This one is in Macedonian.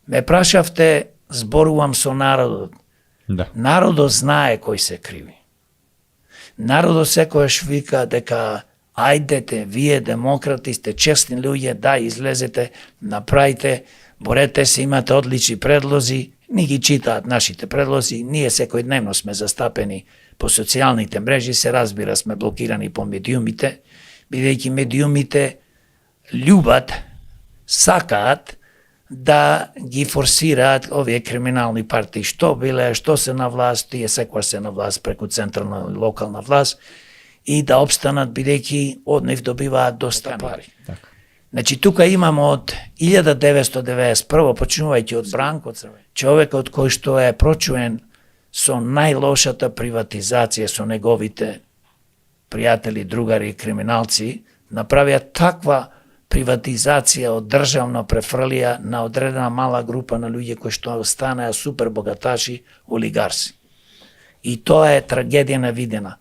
Ме прашавте, зборувам со народот. Да. Народот знае кој се криви. Народот секојаш вика дека ајдете, вие демократи сте честни луѓе, да, излезете, направите, борете се, имате одлични предлози, ни ги читаат нашите предлози, ние секојдневно сме застапени по социјалните мрежи, се разбира сме блокирани по медиумите, бидејќи медиумите љубат, сакаат да ги форсираат овие криминални партии, што биле, што се на власт, тие секојаш се на власт преку централна и локална власт, и да обстанат бидејќи од нив добиваат доста пари. Така. Значи, тука имаме од 1991, почнувајќи од Бранко Црвен, човекот кој што е прочуен со најлошата приватизација со неговите пријатели, другари и криминалци, направија таква приватизација од државна префрлија на одредена мала група на луѓе кои што станаа супер богаташи, олигарси. И тоа е трагедија навидена.